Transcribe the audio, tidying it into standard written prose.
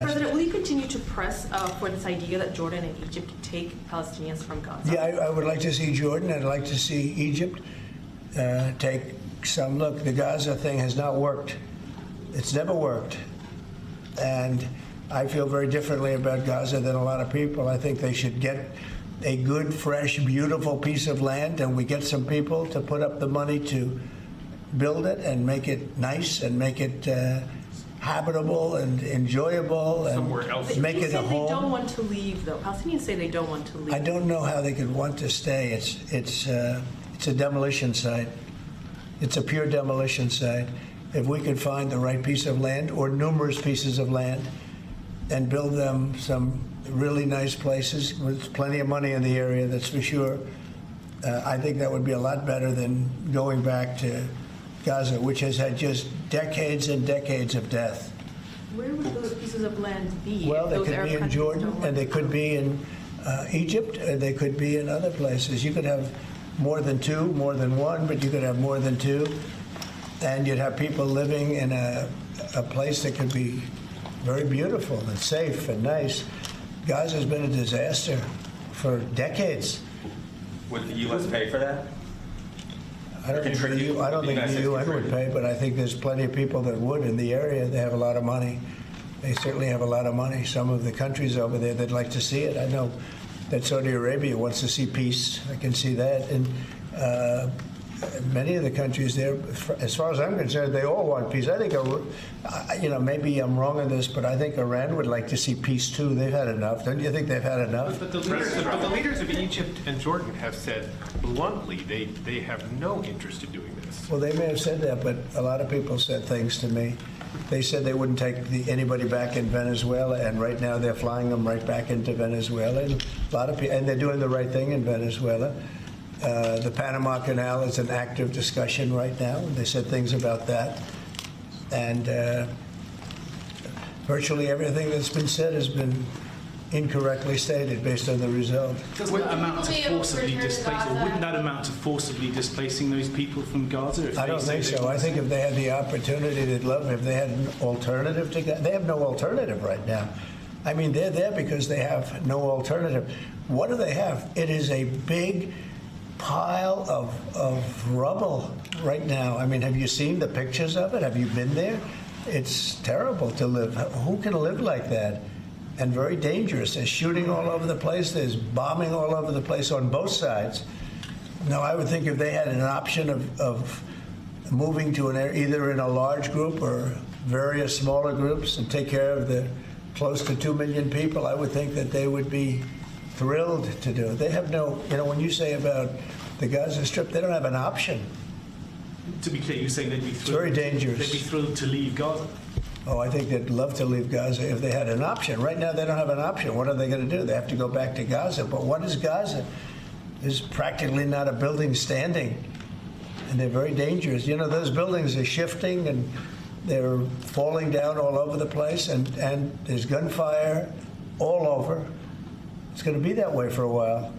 President, will you continue to press for this idea that Jordan and Egypt take Palestinians from Gaza? Yeah, I would like to see Jordan. I'd like to see Egypt take some look. The Gaza thing has not worked. It's never worked. And I feel very differently about Gaza than a lot of people. I think they should get a good, fresh, beautiful piece of land, and we get some people to put up the money to build it and make it nice and make it habitable and enjoyable and Somewhere else. make it a They home. don't want to leave, though. Palestinians say they don't want to leave. I don't know how they could want to stay. It's a demolition site. It's a pure demolition site. If we could find the right piece of land or numerous pieces of land and build them some really nice places with plenty of money in the area, that's for sure, I think that would be a lot better than going back to Gaza, which has had just decades and decades of death. Where would those pieces of land be? Well, if they those could Arab be in countries Jordan, don't want and they to could be in Egypt, and they could be in other places. You could have more than two, more than one, but you could have more than two, and you'd have people living in a place that could be very beautiful and safe and nice. Gaza's been a disaster for decades. Would the U.S. pay for that? I don't think the UN would pay, but I think there's plenty of people that would in the area. They have a lot of money. They certainly have a lot of money. Some of the countries over there, they'd like to see it. I know that Saudi Arabia wants to see peace. I can see that. And many of the countries there, as far as I'm concerned, they all want peace. I think, maybe I'm wrong on this, but I think Iran would like to see peace too. They've had enough. Don't you think they've had enough? But the leaders of Egypt and Jordan have said bluntly they have no interest in doing this. Well, they may have said that, but a lot of people said things to me. They said they wouldn't take anybody back in Venezuela, and right now they're flying them right back into Venezuela. And a lot of people, and they're doing the right thing in Venezuela. The Panama Canal is an active discussion right now. They said things about that. And virtually everything that's been said has been incorrectly stated based on the result. Doesn't that amount to forcibly displace, or wouldn't that amount to forcibly displacing those people from Gaza? If I don't think so. I think if they had the opportunity, they'd love it. If they had an alternative to Gaza. They have no alternative right now. I mean, they're there because they have no alternative. What do they have? It is a big pile of rubble right now. I mean, have you seen the pictures of it? Have you been there? It's terrible to live. Who can live like that? And very dangerous. There's shooting all over the place. There's bombing all over the place on both sides. Now, I would think if they had an option of moving to an area, either in a large group or various smaller groups, and take care of the close to 2 million people, I would think that they would be thrilled to do it. They have no, when you say about the Gaza Strip, they don't have an option. To be clear, you're saying they'd be thrilled. It's very dangerous. They'd be thrilled to leave Gaza. Oh, I think they'd love to leave Gaza if they had an option. Right now, they don't have an option. What are they going to do? They have to go back to Gaza. But what is Gaza? There's practically not a building standing, and they're very dangerous. Those buildings are shifting, and they're falling down all over the place, and there's gunfire all over. It's going to be that way for a while.